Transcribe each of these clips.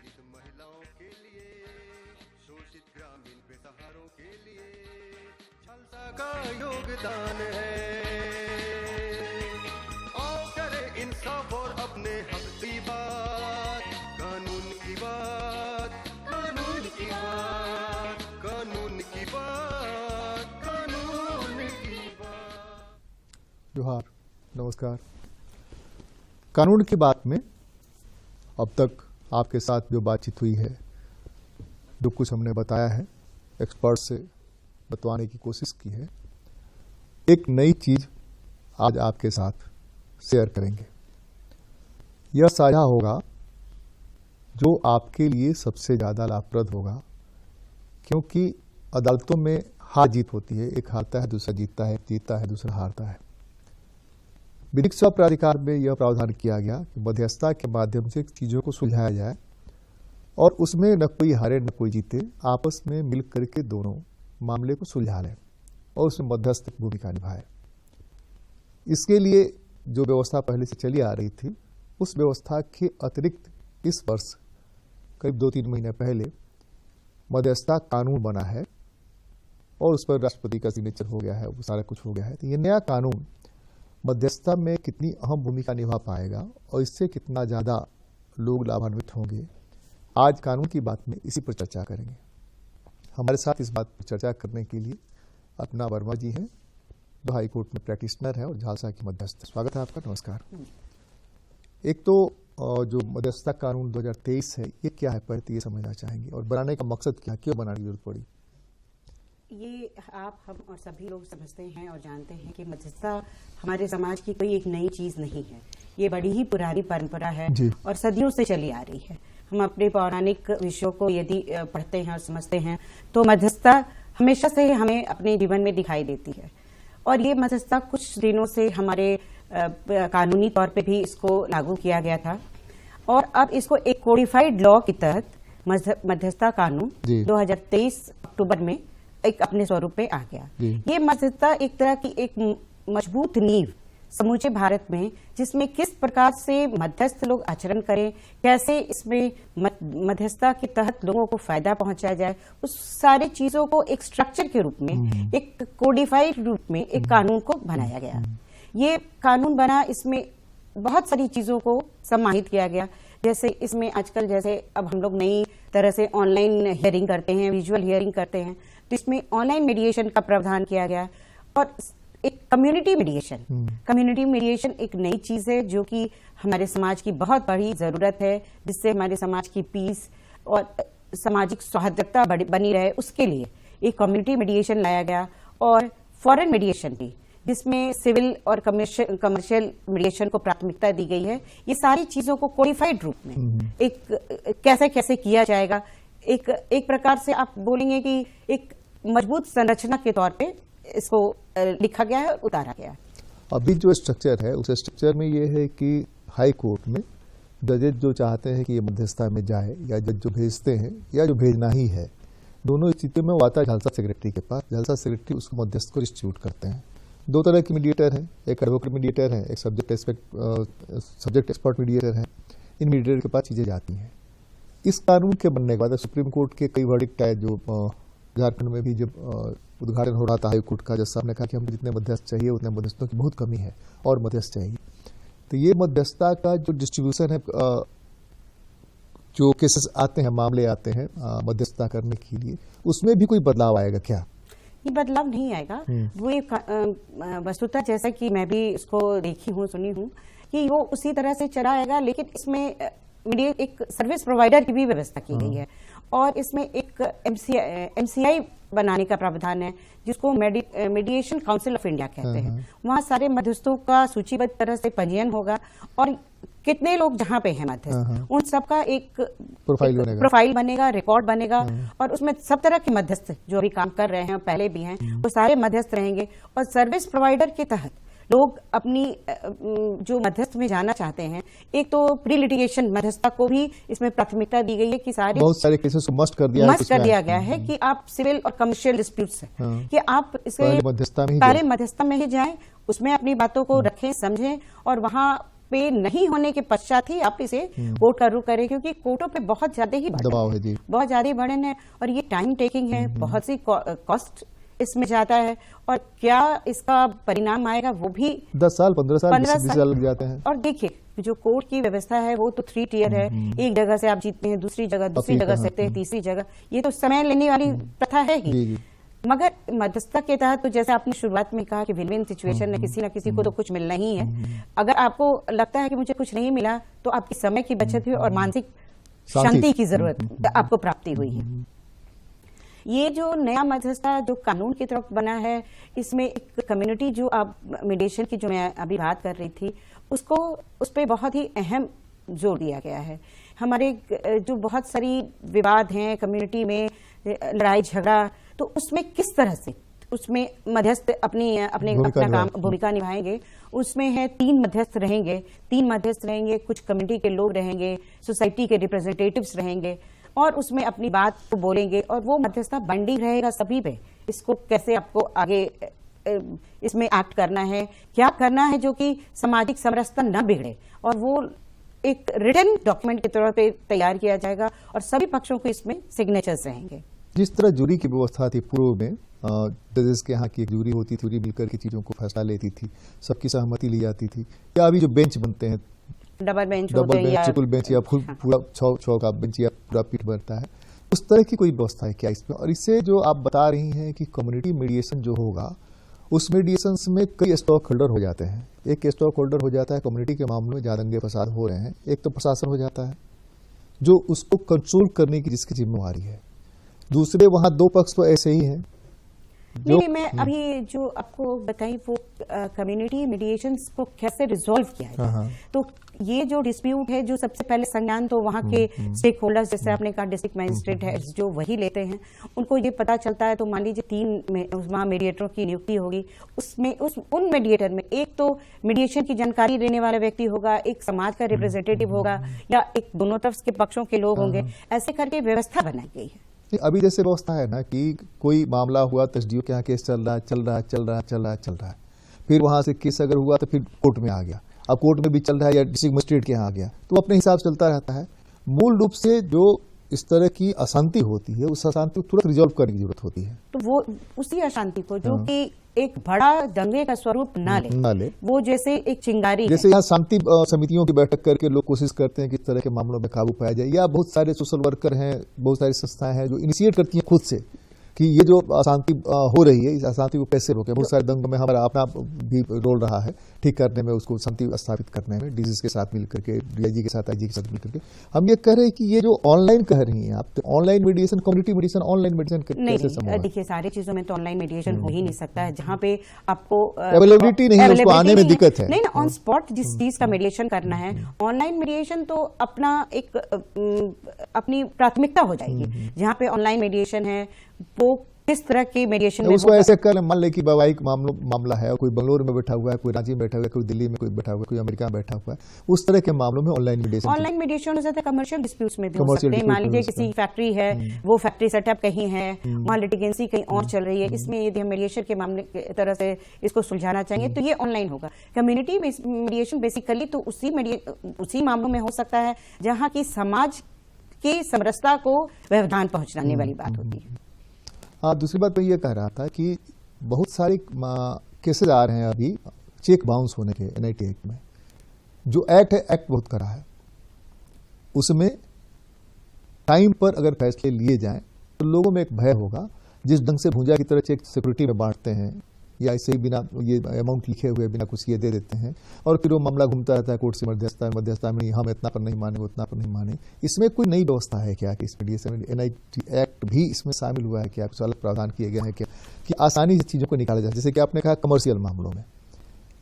पीड़ित महिलाओं के लिए, शोषित ग्रामीण बेसहारों के लिए झालसा का योगदान है। आओ करें इंसाफ और अपने हक की बात, कानून की बात, कानून की बात, कानून की बात, कानून की बात। जोहार, नमस्कार। कानून की बात में अब तक आपके साथ जो बातचीत हुई है, जो कुछ हमने बताया है, एक्सपर्ट से बतवाने की कोशिश की है, एक नई चीज आज आपके साथ शेयर करेंगे। यह साझा होगा जो आपके लिए सबसे ज़्यादा लाभप्रद होगा, क्योंकि अदालतों में हार जीत होती है। एक हारता है, दूसरा जीतता है, जीतता है, दूसरा हारता है। विधिक सेवा प्राधिकार में यह प्रावधान किया गया कि मध्यस्थता के माध्यम से चीज़ों को सुलझाया जाए और उसमें न कोई हारे न कोई जीते, आपस में मिल करके दोनों मामले को सुलझा लें और उसमें मध्यस्थ की भूमिका निभाए। इसके लिए जो व्यवस्था पहले से चली आ रही थी, उस व्यवस्था के अतिरिक्त इस वर्ष करीब 2-3 महीने पहले मध्यस्थता कानून बना है और उस पर राष्ट्रपति का सिग्नेचर हो गया है, वो सारा कुछ हो गया है। तो ये नया कानून मध्यस्थता में कितनी अहम भूमिका निभा पाएगा और इससे कितना ज़्यादा लोग लाभान्वित होंगे, आज कानून की बात में इसी पर चर्चा करेंगे। हमारे साथ इस बात पर चर्चा करने के लिए अपना वर्मा जी हैं, जो हाई कोर्ट में प्रैक्टिशनर है और झालसा की मध्यस्थ। स्वागत है आपका, नमस्कार। एक तो जो मध्यस्थता कानून 2023 है, ये क्या है, पहले ये समझना चाहेंगे और बनाने का मकसद क्या, क्यों बनाने की जरूरत पड़ी? ये आप, हम और सभी लोग समझते हैं और जानते हैं कि मध्यस्थता हमारे समाज की कोई एक नई चीज नहीं है। ये बड़ी ही पुरानी परंपरा है और सदियों से चली आ रही है। हम अपने पौराणिक विषयों को यदि पढ़ते हैं और समझते हैं तो मध्यस्थता हमेशा से हमें अपने जीवन में दिखाई देती है। और ये मध्यस्थता कुछ दिनों से हमारे कानूनी तौर पे भी इसको लागू किया गया था और अब इसको एक कोडिफाइड लॉ के तहत मध्यस्थता कानून 2023 अक्टूबर में एक अपने स्वरूप पे आ गया। ये मध्यस्थता एक तरह की एक मजबूत नींव समूचे भारत में, जिसमें किस प्रकार से मध्यस्थ लोग आचरण करें, कैसे इसमें मध्यस्थता के तहत लोगों को फायदा पहुंचाया जाए, उस सारी चीजों को एक स्ट्रक्चर के रूप में, एक कोडिफाइड रूप में एक कानून को बनाया गया। ये कानून बना, इसमें बहुत सारी चीजों को समाहित किया गया। जैसे इसमें आजकल जैसे अब हम लोग नई तरह से ऑनलाइन हियरिंग करते हैं, विजुअल हियरिंग करते हैं, तो इसमें ऑनलाइन मीडिएशन का प्रावधान किया गया और एक कम्युनिटी मीडिएशन एक नई चीज है जो कि हमारे समाज की बहुत बड़ी जरूरत है, जिससे हमारे समाज की पीस और सामाजिक सौहार्दता बनी रहे। उसके लिए एक कम्युनिटी मीडिएशन लाया गया और फॉरेन मीडिएशन भी, जिसमें सिविल और कमर्शियल मीडिएशन को प्राथमिकता दी गई है। ये सारी चीजों को कोडिफाइड रूप में एक कैसे कैसे किया जाएगा, एक प्रकार से आप बोलेंगे कि एक मजबूत संरचना के तौर पे इसको लिखा गया है और उतारा गया है। अभी जो स्ट्रक्चर है, उस स्ट्रक्चर में ये है कि हाई कोर्ट में जजेज जो चाहते हैं कि ये मध्यस्थता में जाए, या जज जो भेजते हैं या जो भेजना ही है, दोनों स्थितियों में वो आता है झालसा सेक्रेटरी के पास। झालसा सेक्रेटरी उसको मध्यस्थ को डिस्ट्रीब्यूट करते हैं। दो तरह के मीडिएटर हैं, एक एडवोकेट मीडिएटर है, एक सब्जेक्ट एक्सपर्ट मीडिएटर है। इन मीडिएटर के पास चीजें जाती हैं। इस कानून के बनने के बाद सुप्रीम कोर्ट के कई वर्डिक्ट आए, जो झारखंड में भी जब उद्घाटन हो रहा था हाई कोर्ट का, जज साहब ने कहा कि हमें जितने मध्यस्थ चाहिए उतने मध्यस्थों की बहुत कमी है और मध्यस्थ चाहिए। तो ये मध्यस्थता का जो डिस्ट्रीब्यूशन है, जो केसेस आते हैं, मामले आते हैं मध्यस्थता करने के लिए, उसमें भी कोई बदलाव आएगा क्या? ये बदलाव नहीं आएगा। वो एक वस्तुतः, जैसा कि मैं भी इसको देखी हूँ, सुनी हूँ, कि वो उसी तरह से चला आएगा, लेकिन इसमें एक सर्विस प्रोवाइडर की भी व्यवस्था की गई है और इसमें एक MCI बनाने का प्रावधान है, जिसको मीडिएशन काउंसिल ऑफ इंडिया कहते हैं। वहाँ सारे मध्यस्थों का सूचीबद्ध तरह से पंजीयन होगा और कितने लोग जहाँ पे हैं मध्यस्थ, उन सबका एक प्रोफाइल बनेगा, रिकॉर्ड बनेगा और उसमें सब तरह के मध्यस्थ जो अभी काम कर रहे हैं, पहले भी हैं, वो सारे मध्यस्थ रहेंगे। और सर्विस प्रोवाइडर के तहत लोग अपनी जो मध्यस्थ में जाना चाहते हैं, एक तो प्री लिटिगेशन मध्यस्थता को भी इसमें प्राथमिकता दी गई है कि बहुत सारे केसेस को मस्ट कर दिया गया है कि आप सिविल और कमर्शियल डिस्प्यूट्स है कि आप इसके सारे मध्यस्थता में ही जाएं, उसमें अपनी बातों को रखें, समझें और वहां पे नहीं होने के पश्चात ही आप इसे कोर्ट का रुख करें, क्योंकि कोर्टों पे बहुत ज्यादा ही दबाव है जी, बहुत ज्यादा बर्डन है और ये टाइम टेकिंग है, बहुत सी कॉस्ट इसमें जाता है और क्या इसका परिणाम आएगा वो भी 10 साल 15 साल 20 साल लग जाते हैं। और देखिए जो कोर्ट की व्यवस्था है वो तो 3 टियर है, एक जगह से आप जीतते हैं, दूसरी जगह से हैं, तीसरी जगह, ये तो समय लेने वाली प्रथा है ही। मगर मध्यस्थता के तहत तो जैसे आपने शुरुआत में कहा कि विन विन सिचुएशन है, किसी ना किसी को तो कुछ मिलना ही है। अगर आपको लगता है कि मुझे कुछ नहीं मिला तो आपकी समय की बचत हुई और मानसिक शांति की जरूरत आपको प्राप्ति हुई है। ये जो नया मध्यस्थता जो कानून की तरफ बना है, इसमें एक कम्युनिटी जो आप मीडिएशन की जो मैं अभी बात कर रही थी उसको उस पर बहुत ही अहम जोर दिया गया है। हमारे जो बहुत सारी विवाद हैं कम्युनिटी में, लड़ाई झगड़ा, तो उसमें किस तरह से उसमें मध्यस्थ अपना काम भूमिका निभाएंगे। उसमें है 3 मध्यस्थ रहेंगे, कुछ कम्युनिटी के लोग रहेंगे, सोसाइटी के रिप्रेजेंटेटिव्स रहेंगे और उसमें अपनी बात को बोलेंगे और वो मध्यस्थता बाइंडिंग रहेगा सभी पे। इसको कैसे आपको आगे इसमें एक्ट करना है, क्या करना है जो कि सामाजिक समरसता न बिगड़े, और वो एक रिटन डॉक्यूमेंट के तौर पे तैयार किया जाएगा और सभी पक्षों को इसमें सिग्नेचर्स रहेंगे। जिस तरह जूरी की व्यवस्था थी पूर्व में, जजेस के यहाँ की एक जूरी होती थी, जूरी मिलकर की चीजों को फैसला लेती थी, सबकी सहमति ली जाती थी, या अभी जो बेंच बनते हैं डबल बेंच, ट्रिपल बेंच या पूरा 6 का बेंच या पूरा पीठ बनता है, उस तरह की कोई व्यवस्था है क्या इसमें? और इससे जो आप बता रही हैं कि कम्युनिटी मीडिएशन जो होगा, उस मीडिएशन में कई स्टॉक होल्डर हो जाते हैं। एक स्टॉक होल्डर हो जाता है कम्युनिटी के मामलों में जहाँ दंगे फसाद हो रहे हैं, एक तो प्रशासन हो जाता है जो उसको कंट्रोल करने की जिसकी जिम्मेवारी है, दूसरे वहाँ 2 पक्ष तो ऐसे ही हैं। नहीं, मैं अभी जो आपको बताई वो कम्युनिटी मीडिएशंस को कैसे रिजॉल्व किया है। तो ये जो डिस्प्यूट है, जो सबसे पहले संज्ञान तो वहाँ के स्टेक होल्डर्स, जैसे आपने कहा डिस्ट्रिक्ट मजिस्ट्रेट है जो वही लेते हैं, उनको ये पता चलता है। तो मान लीजिए 3 वहाँ मीडिएटरों की नियुक्ति होगी, उसमें उन मीडिएटर में एक तो मीडिएशन की जानकारी देने वाला व्यक्ति होगा, एक समाज का रिप्रेजेंटेटिव होगा, या एक दोनों तरफ के पक्षों के लोग होंगे। ऐसे करके व्यवस्था बनाई गई है। अभी जैसे व्यवस्था है ना कि कोई मामला हुआ, तसडीओ के यहाँ केस चल रहा है, फिर वहां से केस अगर हुआ तो फिर कोर्ट में आ गया, अब कोर्ट में भी चल रहा है या डिस्ट्रिक्ट मजिस्ट्रेट के यहाँ आ गया, तो अपने हिसाब से चलता रहता है। मूल रूप से जो इस तरह की अशांति होती है, उस अशांति को तुरंत रिजॉल्व करने की जरूरत होती है। तो वो उसी अशांति को जो कि एक बड़ा दंगे का स्वरूप ना ले, वो जैसे एक चिंगारी, जैसे यहाँ शांति समितियों की बैठक करके लोग कोशिश करते हैं कि इस तरह के मामलों में काबू पाया जाए, या बहुत सारे सोशल वर्कर हैं, बहुत सारी संस्थाएं हैं जो इनिशिएट करती हैं खुद से कि ये जो अशांति हो रही है, इस अशांति को कैसे रोके। बहुत सारे दंगों में हमारा अपना भी रोल रहा है ठीक करने में, उसको शांति स्थापित करने में, डीजी के साथ मिलकर के, डीआईजी के साथ, आईजी के साथ मिलकर के। हम ये कह रहे हैं कि ये जो ऑनलाइन कह रही हैं आप, तो online mediation, community mediation, online mediation कैसे संभव है? देखिए, सारी चीजों में तो ऑनलाइन मीडिएशन हो ही नहीं सकता है, जहाँ पे आपको अवेलेबिलिटी नहीं है, उसको आने में दिक्कत है। नहीं ना, ऑन स्पॉट जिस चीज का मीडिएशन करना है, ऑनलाइन मीडिएशन तो अपनी प्राथमिकता हो जाएगी। जहाँ पे ऑनलाइन मीडिएशन है वो किस तरह की मीडिएशन उसको ऐसे कर, मान ले कि वैवाहिक मामला है, कोई बंगलोर में बैठा हुआ है, कोई रांची में बैठा हुआ है, कोई दिल्ली में कोई बैठा हुआ है, कोई अमेरिका में बैठा हुआ है, उस तरह के मामलों में ऑनलाइन मीडिएशन हो जाता है। कमर्शियल डिस्प्यूट्स में भी हो सकते हैं। मान लीजिए किसी फैक्ट्री है, वो फैक्ट्री सेटअप कहीं है, वहाँ लिटिगेंसी कहीं और चल रही है, इसमें यदि हम मीडिएशन के मामले की तरह से इसको सुलझाना चाहेंगे तो ये ऑनलाइन होगा। कम्युनिटी मीडिएशन बेसिकली तो उसी मामलों में हो सकता है जहाँ की समाज की समरसता को व्यवधान पहुंचाने वाली बात होती है। दूसरी बात मैं ये कह रहा था कि बहुत सारे केसेस आ रहे हैं अभी चेक बाउंस होने के एनआईटी एक्ट में। जो एक्ट है, एक्ट बहुत कड़ा है, उसमें टाइम पर अगर फैसले लिए जाएं तो लोगों में एक भय होगा। जिस ढंग से भूंजा की तरह चेक सिक्योरिटी में बांटते हैं या ऐसे ही बिना ये अमाउंट लिखे हुए बिना कुछ ये दे देते हैं, और फिर वो मामला घूमता रहता है कोर्ट से मध्यस्थता में, हम इतना पर नहीं माने, वो इतना पर नहीं माने। इसमें कोई नई व्यवस्था है क्या कि इस मीडिएशन एनआईटी एक्ट भी इसमें शामिल हुआ है क्या? कुछ अलग प्रावधान किए गए हैं क्या कि आसानी से चीजों को निकाला जाए? जैसे कि आपने कहा कमर्शियल मामलों में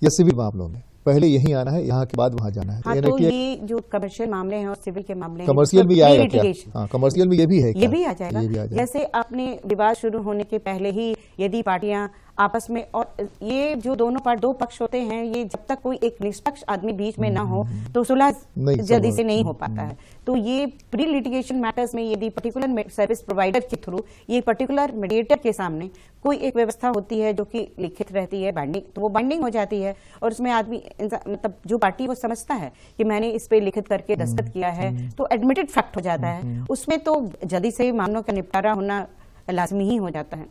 या सिविल मामलों में पहले यहीं आना है, यहाँ के बाद वहां जाना है। हाँ, तो ये जो कमर्शियल मामले हैं और सिविल के मामले हैं, कमर्शियल भी आएगा क्या? हाँ, कमर्शियल में ये भी है, ये भी आ जाएगा। जैसे आपने विवाद शुरू होने के पहले ही यदि पार्टियां आपस में, और ये जो दो पक्ष होते हैं, ये जब तक कोई एक निष्पक्ष आदमी बीच में ना हो तो सुलह जल्दी से नहीं हो पाता है। तो ये प्री लिटिगेशन मैटर्स में यदि पर्टिकुलर सर्विस प्रोवाइडर के थ्रू ये पर्टिकुलर मीडिएटर के सामने कोई एक व्यवस्था होती है जो कि लिखित रहती है, बाइंडिंग, तो वो बाइंडिंग हो जाती है और उसमें आदमी मतलब जो पार्टी वो समझता है कि मैंने इस पे लिखित करके दस्तखत किया है तो एडमिटेड फैक्ट हो जाता है, उसमें तो जल्दी से मामलों का निपटारा होना लाजमी ही हो जाता है।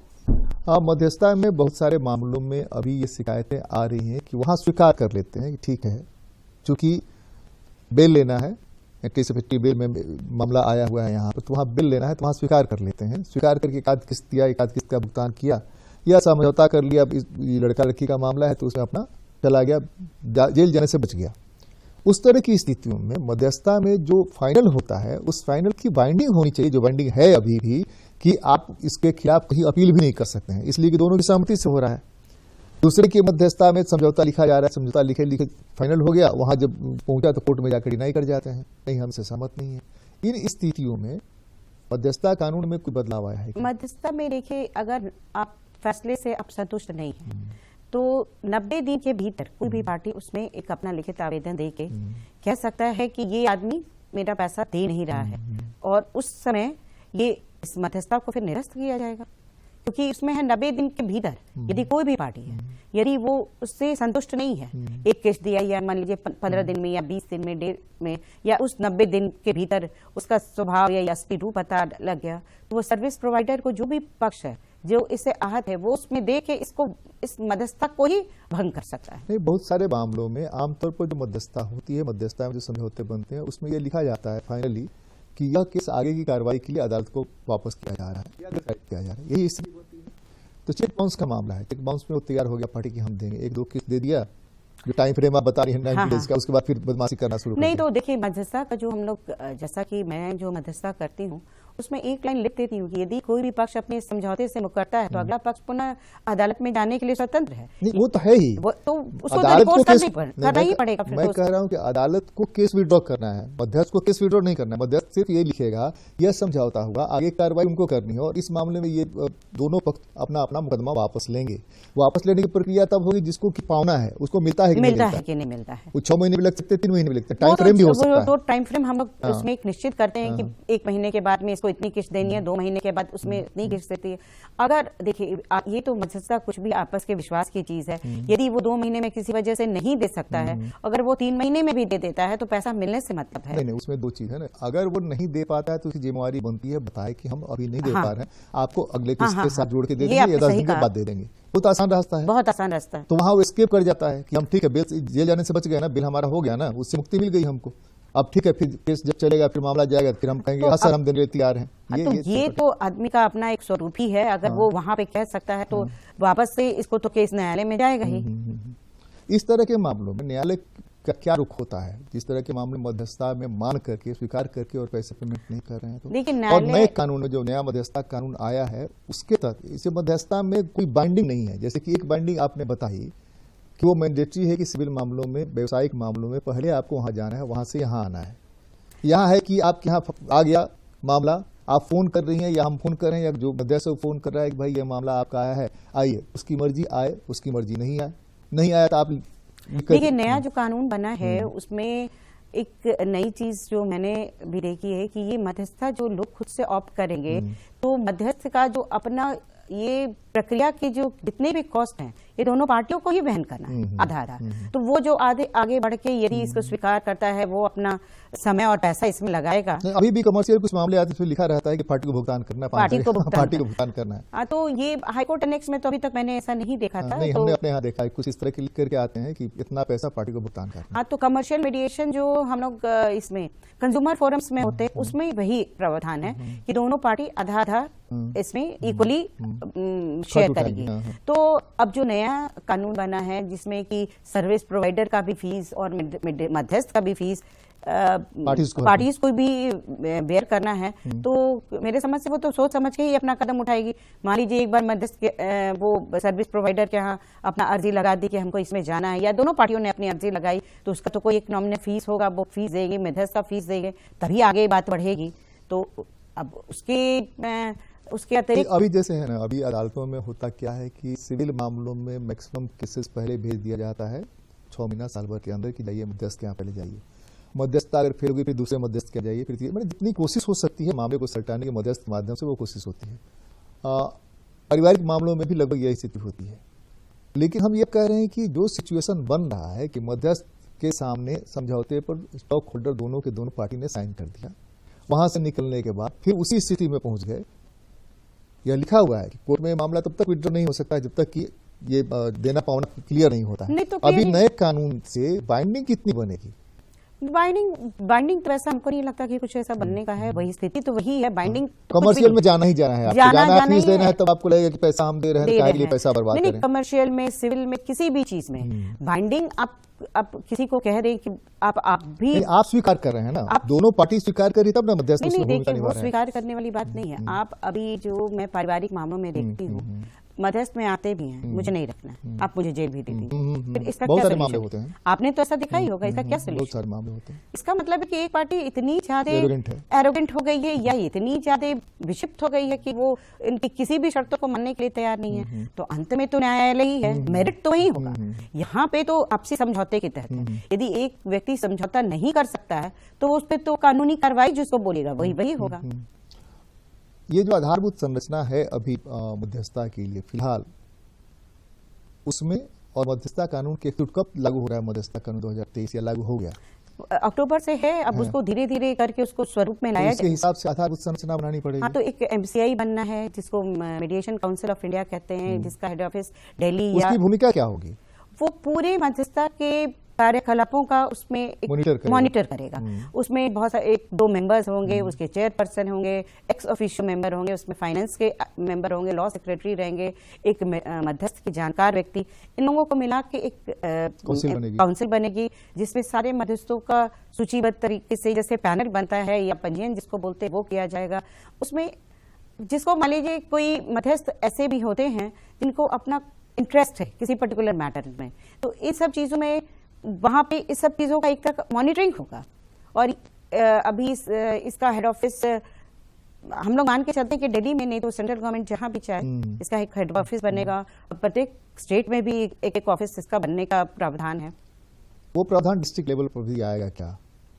मध्यस्थता में बहुत सारे मामलों में अभी ये शिकायतें आ रही हैं कि वहां स्वीकार कर लेते हैं कि ठीक है, चूंकि बेल लेना है, 50 बेल में मामला आया हुआ है यहाँ पर, तो वहाँ बिल लेना है तो वहाँ स्वीकार कर लेते हैं। स्वीकार करके एक आध किस्त दिया, एक आध किस्त का भुगतान किया या समझौता कर लिया। ये लड़का लड़की का मामला है तो उसमें अपना चला गया, जेल जाने से बच गया। उस तरह की स्थितियों में मध्यस्थता में जो फाइनल होता है उस फाइनल की बाइंडिंग होनी चाहिए, जो बाइंडिंग है अभी भी, कि आप इसके खिलाफ कहीं अपील भी नहीं कर सकते हैं, इसलिए कि दोनों की सहमति से हो रहा है। दूसरे की मध्यस्थता में समझौता लिखा जा रहा है, समझौता लिखे लिखे फाइनल हो गया, वहां जब पहुंचा तो कोर्ट में जाकर डिनाई कर जाते हैं, नहीं हमसे सहमत नहीं है। इन स्थितियों में मध्यस्थता कानून में कोई बदलाव आया है? मध्यस्थता में देखिए, अगर आप फैसले से आप संतुष्ट नहीं है तो 90 दिन के भीतर कोई भी पार्टी उसमें एक अपना लिखित आवेदन दे के कह सकता है कि ये आदमी मेरा पैसा दे नहीं रहा है, और उस समय ये इस मध्यस्थता को फिर निरस्त किया जाएगा, क्योंकि इसमें है 90 दिन के भीतर यदि कोई भी पार्टी है, यदि वो उससे संतुष्ट नहीं है, एक किस्त दिया या मान लीजिए 15 दिन में या 20 दिन में, डेढ़ में, या उस 90 दिन के भीतर उसका स्वभाव या असली रूप पता लग गया, तो वो सर्विस प्रोवाइडर को जो भी पक्ष है जो इससे आहत है वो उसमें दे के इसको इस मध्यस्थता को ही भंग कर सकता है। नहीं, बहुत सारे मामलों में आमतौर पर जो मध्यस्थता होती है, मध्यस्थता में जो समझौते बनते हैं, उसमें ये लिखा जाता है फाइनली कि यह केस आगे की कार्रवाई के लिए अदालत को वापस किया जा रहा है या किया जा रहा है, यही स्थिति होती है। तो चेक बाउंस का मामला है, चेक बाउंस में वो तैयार हो गया पार्टी की हम देंगे, 1-2 किस्त दे दिया, जो टाइम फ्रेम आप बता रही है 90 डेज का, उसके बाद फिर बदमाशी करना शुरू नहीं। तो देखिए, मध्यस्थता का जो हम लोग, जैसा कि मैं जो मध्यस्थता करती हूँ उसमें एक लाइन लिख देती हूँ कि यदि कोई भी पक्ष अपने समझौते से मुकरता है तो अगला पक्ष पुनः अदालत में जाने के लिए स्वतंत्र है। नहीं, वो तो है ही, तो उसको करना ही पड़ेगा। मैं कह रहा हूँ कि अदालत को केस विड्रॉ करना है, मध्यस्थ को केस विड्रॉ नहीं करना है। मध्यस्थ सिर्फ ये लिखेगा यह समझौता हुआ, आगे कार्रवाई उनको करनी है, और इस मामले में ये दोनों पक्ष अपना अपना मुकदमा वापस लेंगे। वापस लेने की प्रक्रिया तब होगी जिसको पावना है उसको मिलता है कि नहीं मिलता है। वो 6 महीने भी लग सकते हैं, 3 महीने भी लगते हैं, टाइम फ्रेम भी हो सकता है। तो टाइम फ्रेम हम लोग उसमें एक निश्चित करते हैं कि 1 महीने के बाद में इसको इतनी किस्त देनी है, 2 महीने के बाद उसमें इतनी किस्त देती है। अगर देखिए, ये तो मध्यस्थता कुछ भी आपस के विश्वास की चीज है। यदि वो 2 महीने में किसी वजह से नहीं दे सकता है, अगर वो 3 महीने में भी दे देता है तो पैसा मिलने से मतलब है। नहीं, उसमें 2 चीज है ना, अगर वो नहीं दे पाता है तो उसकी जिम्मेवारी बनती है बताए कि हम अभी नहीं दे पा रहे हैं, आपको अगले किस्त के साथ जोड़ के दे देंगे या 10 दिन के बाद दे देंगे। बहुत आसान रास्ता है, बहुत आसान रास्ता है। तो वहां वो एस्केप कर जाता है कि हम ठीक है, जेल जाने से बच गए ना, बिल हमारा हो गया ना, उससे मुक्ति मिल गई हमको, अब ठीक है, फिर केस जब चलेगा फिर मामला जाएगा, फिर हम कहेंगे हाँ सर हम देने तैयार हैं। ये तो आदमी का अपना एक स्वरूप ही है। अगर वो वहां पे कह सकता है तो वापस से इसको तो केस न्यायालय में जाएगा ही। इस तरह के मामलों में न्यायालय का क्या रुख होता है? जिस तरह के मामले मध्यस्थता में मान करके स्वीकार करके और पैसे पेमेंट नहीं कर रहे हैं तो, लेकिन और नए कानून में जो नया मध्यस्थता कानून आया है उसके तहत इसे मध्यस्थता में कोई बाइंडिंग नहीं है। जैसे कि एक बाइंडिंग आपने बताई कि वो मैंडेटरी है कि सिविल मामलों में, व्यवसायिक मामलों में पहले आपको वहां जाना है, वहां से यहाँ आना है। यहाँ है कि आपके यहाँ आ गया मामला, आप फोन कर रही हैं या हम फोन कर रहे हैं या जो मध्यस्थ फोन कर रहा है कि भाई ये मामला आपका आया है, आइए, उसकी मर्जी आए, उसकी मर्जी नहीं आया तो आप देखिए, नया जो कानून बना है उसमें एक नई चीज जो मैंने भी देखी है कि ये मध्यस्थता जो लोग खुद से ऑप्ट करेंगे तो मध्यस्थ का जो अपना ये प्रक्रिया के जो जितने भी कॉस्ट हैं ये दोनों पार्टियों को ही वहन करना है आधा। तो वो जो आगे बढ़ के यदि इसको स्वीकार करता है वो अपना समय और पैसा इसमें लगाएगा। अभी भी कमर्शियल कुछ मामले आते हैं लिखा रहता है कि पार्टी को भुगतान करना है, पार्टी को भुगतान करना है। तो ये हाईकोर्ट एनेक्स में तो अभी तक मैंने ऐसा नहीं देखा था। नहीं, हमने अपने यहाँ देखा है, कुछ इस तरह के लिख करके आते हैं कि इतना पैसा पार्टी को भुगतान करना है। तो कमर्शियल मीडिएशन जो हम लोग इसमें कंज्यूमर फोरम्स में होते हैं उसमें वही प्रावधान है कि दोनों पार्टी आधा आधा इसमें इक्वली शेयर करेगी। तो अब जो नया कानून बना है जिसमें कि सर्विस प्रोवाइडर का भी फीस और मध्यस्थ का भी फीस पार्टीज को भी बेयर करना है, तो मेरे समझ से वो तो सोच समझ के ही अपना कदम उठाएगी। मान लीजिए एक बार मध्यस्थ वो सर्विस प्रोवाइडर के यहाँ अपना अर्जी लगा दी कि हमको इसमें जाना है, या दोनों पार्टियों ने अपनी अर्जी लगाई, तो उसका तो कोई एक नॉमिनल फीस होगा, वो फीस देगी, मध्यस्थ का फीस देंगे, तभी आगे बात बढ़ेगी। तो अब उसके उसके अतिरिक्त अभी जैसे है ना, अभी अदालतों में होता क्या है कि सिविल मामलों में मैक्सिमम केसेस पहले भेज दिया जाता है 6 महीना साल भर के अंदर कि जाइए मध्यस्थ के यहाँ पहले जाइए, मध्यस्थता अगर फेल होगी फिर दूसरे मध्यस्थ के जाइए, फिर मतलब जितनी कोशिश हो सकती है मामले को सलटाने के मध्यस्थ के माध्यम से वो कोशिश होती है। पारिवारिक मामलों में भी लगभग यही स्थिति होती है। लेकिन हम ये कह रहे हैं कि जो सिचुएशन बन रहा है कि मध्यस्थ के सामने समझौते पर स्टॉक होल्डर दोनों के दोनों पार्टी ने साइन कर दिया, वहां से निकलने के बाद फिर उसी स्थिति में पहुंच गए। यह लिखा हुआ है कि कोर्ट में मामला तब तक विड्रॉ नहीं हो सकता जब तक कि ये देना पावना क्लियर नहीं होता है। तो अभी नए कानून से बाइंडिंग कितनी बनेगी? बाइंडिंग तो ऐसा हमको नहीं लगता कि कुछ ऐसा बनने का है। वही स्थिति तो वही है, बाइंडिंग तो कमर्शियल में जाना ही जाना है, आपको जाना है, फीस देना है, तब आपको लगेगा कि पैसा हम दे रहे हैं, काहे के लिए पैसा बर्बाद करें। कमर्शियल में, सिविल में, किसी भी चीज में बाइंडिंग आप किसी को कह रहे कि आप भी आप स्वीकार कर रहे हैं ना, दोनों पार्टी स्वीकार करी तब ना मध्यस्थ नहीं, देखिए वो स्वीकार करने वाली बात नहीं है। आप अभी जो मैं पारिवारिक मामलों में देखती हूँ, मध्यस्थ में आते भी हैं, मुझे नहीं रखना, आप मुझे जेल भी दे दीजिए, फिर इसका क्या मामले होते हैं? आपने तो ऐसा दिखा ही होगा, इसका क्या बहुत सारे मामले होते हैं। इसका मतलब है कि एक पार्टी इतनी ज्यादा एरोगेंट हो गई है या इतनी ज्यादा विक्षिप्त हो गई है कि वो इनकी किसी भी शर्तों को मानने के लिए तैयार नहीं है। तो अंत में तो न्यायालय ही है, मेरिट तो वही होगा। यहाँ पे तो आपसी समझौते के तहत है। यदि एक व्यक्ति समझौता नहीं कर सकता है तो उस पर तो कानूनी कार्रवाई जिसको बोलेगा वही होगा। ये जो आधारभूत संरचना है अभी मध्यस्थता के लिए फिलहाल, उसमें और मध्यस्थता कानून के कब लागू हो रहा है? मध्यस्थता कानून 2023 या लागू हो गया? अक्टूबर से है। अब उसको धीरे धीरे करके उसको स्वरूप में लाया जाए। इसके हिसाब से आधारभूत संरचना बनानी पड़ेगी। हाँ, तो एक MCI बनना है जिसको मीडिएशन काउंसिल ऑफ इंडिया कहते हैं, जिसका हेड ऑफिस दिल्ली। उसकी भूमिका क्या होगी? वो पूरे मध्यस्थता के कार्यकलापों का उसमें मॉनिटर करेगा। उसमें बहुत सारे 1-2 मेंबर्स होंगे, उसके चेयरपर्सन होंगे, एक्स ऑफिशियो मेंबर होंगे, उसमें फाइनेंस के मेंबर होंगे, लॉ सेक्रेटरी रहेंगे, एक मध्यस्थ की जानकार व्यक्ति। इन लोगों को मिला के एक काउंसिल बनेगी जिसमें सारे मध्यस्थों का सूचीबद्ध तरीके से जैसे पैनल बनता है या पंजीयन जिसको बोलते हैं वो किया जाएगा। उसमें जिसको मान लीजिए कोई मध्यस्थ ऐसे भी होते हैं जिनको अपना इंटरेस्ट है किसी पर्टिकुलर मैटर में, तो इन सब चीजों में वहां पे इस सब चीजों का एक तरह मॉनिटरिंग होगा। और अभी इसका हेड ऑफिस हम लोग मान के चलते हैं कि दिल्ली में, नहीं तो सेंट्रल गवर्नमेंट जहां भी चाहे इसका एक हेड ऑफिस बनेगा। प्रत्येक स्टेट में भी एक ऑफिस इसका बनने का प्रावधान है। वो प्रावधान डिस्ट्रिक्ट लेवल पर भी आएगा क्या?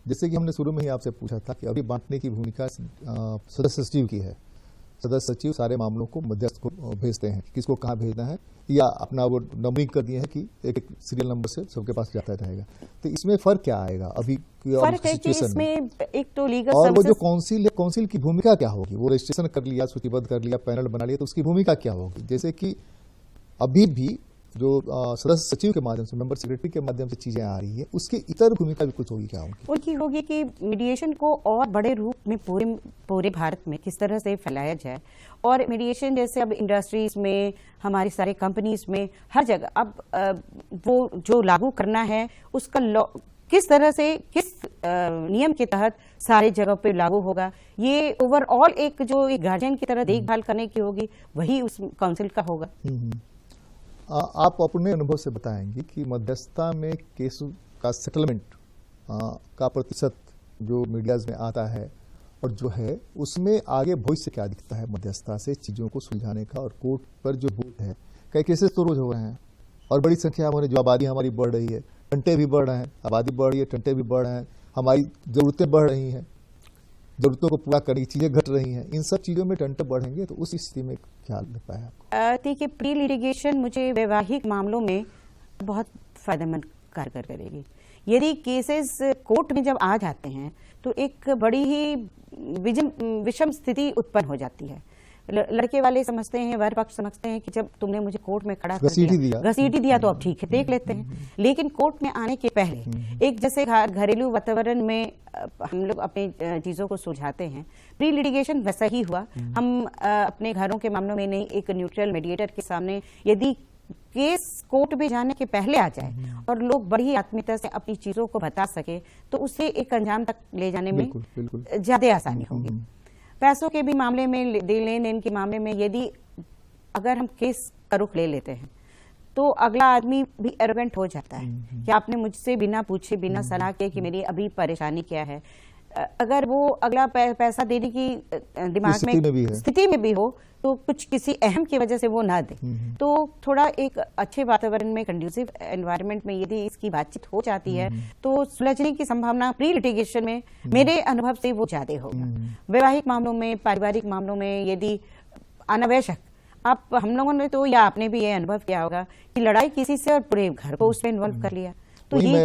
जैसे कि हमने शुरू में ही आपसे पूछा था कि अभी बांटने की भूमिका सदस्य सचिव की है। सदस्य सचिव सारे मामलों को मध्यस्थ को भेजते हैं, किसको कहाँ भेजना है, या अपना वो नंबरिंग कर दिए हैं कि एक सीरियल नंबर से सबके पास जाता रहेगा। तो इसमें फर्क क्या आएगा अभी सिचुएशन में? एक तो लीगल और वो जो काउंसिल की भूमिका क्या होगी? वो रजिस्ट्रेशन कर लिया, सूचीबद्ध कर लिया, पैनल बना लिया, तो उसकी भूमिका क्या होगी? जैसे कि अभी भी जो सदस्य सचिव के माध्यम से, मेंबर सेक्रेटरी के माध्यम से चीजें आ रही है, उसकी इतर भूमिका भी कुछ होगी क्या? उनकी होगी कि मीडिएशन को और बड़े रूप में पूरे भारत में किस तरह से फैलाया जाए। और मीडिएशन जैसे अब इंडस्ट्रीज में, हमारी सारी कंपनीज में, हर जगह अब वो जो लागू करना है उसका किस तरह से, किस नियम के तहत सारे जगह पे लागू होगा, ये ओवरऑल एक जो एक गार्जियन की तरह देखभाल करने की होगी, वही उस काउंसिल का होगा। आप अपने अनुभव से बताएंगे कि मध्यस्थता में केस का सेटलमेंट का प्रतिशत जो मीडियाज में आता है और जो है उसमें आगे भविष्य क्या दिखता है मध्यस्थता से चीज़ों को सुलझाने का? और कोर्ट पर जो बोझ है, कई केसेस तो रोज हो रहे हैं और बड़ी संख्या में जो आबादी हमारी बढ़ रही है, टंटे भी बढ़ रहे हैं, आबादी बढ़ रही है, टंटे भी बढ़ रहे हैं, हमारी ज़रूरतें बढ़ रही हैं, जरूरतों को पूरा करने की चीजें घट रही हैं, इन सब चीजों में टंटे बढ़ेंगे, तो उस स्थिति में क्या लगता है आपको? देखिए, प्री लिटिगेशन मुझे वैवाहिक मामलों में बहुत फायदेमंद कारगर करेगी। यदि केसेस कोर्ट में जब आ जाते हैं तो एक बड़ी ही विषम स्थिति उत्पन्न हो जाती है। लड़के वाले समझते हैं, वर पक्ष समझते हैं कि जब तुमने मुझे कोर्ट में खड़ा घसीटी दिया तो अब ठीक है, देख लेते हैं। लेकिन कोर्ट में आने के पहले एक जैसे घरेलू वातावरण में हम लोग अपनी चीजों को सुलझाते हैं, प्री लिटिगेशन वैसा ही हुआ। हम अपने घरों के मामलों में नहीं, एक न्यूट्रल मीडिएटर के सामने यदि केस कोर्ट में जाने के पहले आ जाए और लोग बड़ी आत्मीयता से अपनी चीजों को बता सके, तो उससे एक अंजाम तक ले जाने में ज्यादा आसानी होगी। पैसों के भी मामले में, लेन देन के मामले में, यदि अगर हम केस का रुख ले लेते हैं तो अगला आदमी भी एरोगेंट हो जाता है कि आपने मुझसे बिना पूछे, बिना सलाह के कि मेरी अभी परेशानी क्या है। अगर वो अगला पैसा देने की दिमाग स्थिति में भी हो तो कुछ किसी अहम की वजह से वो ना दे, तो थोड़ा एक अच्छे वातावरण में, कंड्यूसिव एनवायरनमेंट में यदि इसकी बातचीत हो जाती है तो सुलझने की संभावना प्री लिटिगेशन में मेरे अनुभव से वो ज्यादा होगा। वैवाहिक मामलों में, पारिवारिक मामलों में यदि अनावश्यक, आप हम लोगों ने तो या आपने भी ये अनुभव किया होगा कि लड़ाई किसी से और पूरे घर को उसमें इन्वॉल्व कर लिया, तो वहीं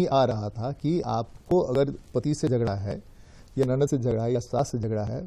आ रहा था कि आपको अगर पति से झगड़ा है या ननद से झगड़ा है या सास से झगड़ा है,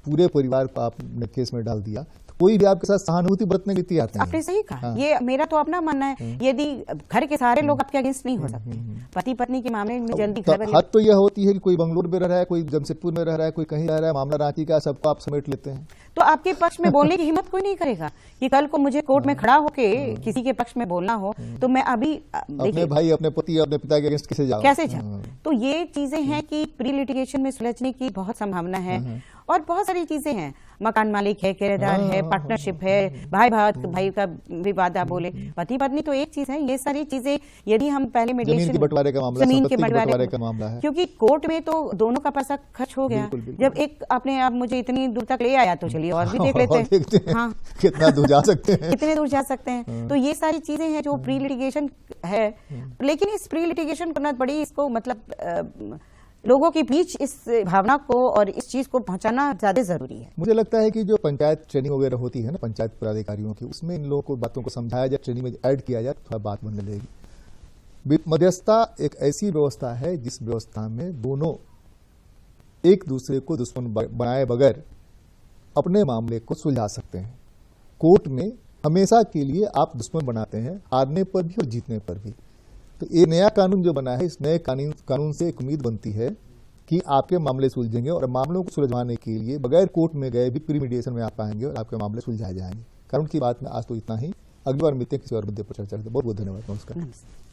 पूरे परिवार को आपने केस में डाल दिया, तो कोई भी आपके साथ सहानुभूति बरतने की तैयार नहीं। आपने सही कहा। ये मेरा तो अपना मानना है, यदि घर के सारे लोग आपके अगेंस्ट नहीं हो सकते, पति पत्नी के मामले में जल्दी हद तो यह होती है कि कोई बंगलोर में रह रहा है, कोई जमशेदपुर में रह रहा है, कोई कहीं रह रहा है, मामला रांची का, सबको आप समेट लेते हैं। तो आपके पक्ष में बोलने की हिम्मत कोई नहीं करेगा कि कल को मुझे कोर्ट में खड़ा होके किसी के पक्ष में बोलना हो तो मैं अभी अपने भाई, अपने पति, अपने पिता के अगेंस्ट कैसे जाऊं? तो ये चीजें हैं कि प्री लिटिगेशन में सुलझने की बहुत संभावना है। और बहुत सारी चीजें हैं, मकान मालिक है, किराएदार है, पार्टनरशिप है, भाई का विवाद आप बोले, पति पत्नी तो एक चीज है। ये सारी चीजें यदि हम पहले मीडिएशन, जमीन के बंटवारे का मामला है, क्योंकि कोर्ट में तो दोनों का पैसा खर्च हो गया। जब एक अपने आप मुझे इतनी दूर तक ले आया तो चलिए और भी देख लेते हैं। हाँ, कितना दूर जा सकते हैं, कितने दूर जा सकते हैं। तो ये सारी चीजें हैं जो प्री लिटिगेशन है। लेकिन इस प्री लिटिगेशन करना बड़ी, इसको मतलब लोगों के बीच इस भावना को और इस चीज को पहुंचाना ज्यादा जरूरी है। मुझे लगता है कि जो पंचायत ट्रेनिंग वगैरह होती है ना, पंचायत पदाधिकारियों की, उसमें इन लोगों को बातों को समझाया जाए, ट्रेनिंग में ऐड किया जाए, थोड़ा बात बनने लगेगी। मध्यस्थता एक ऐसी व्यवस्था है जिस व्यवस्था में दोनों एक दूसरे को दुश्मन बनाए बगैर अपने मामले को सुलझा सकते हैं। कोर्ट में हमेशा के लिए आप दुश्मन बनाते हैं, हारने पर भी और जीतने पर भी। तो ये नया कानून जो बना है, इस नए कानून से एक उम्मीद बनती है कि आपके मामले सुलझेंगे और मामलों को सुलझाने के लिए बगैर कोर्ट में गए भी प्री मीडिएशन में आप आएंगे और आपके मामले सुलझाए जाएंगे। कानून की बात में आज तो इतना ही। अगली बार मिलते हैं किसी और मुद्दे पर चर्चा करते हैं। बहुत बहुत धन्यवाद। नमस्कार।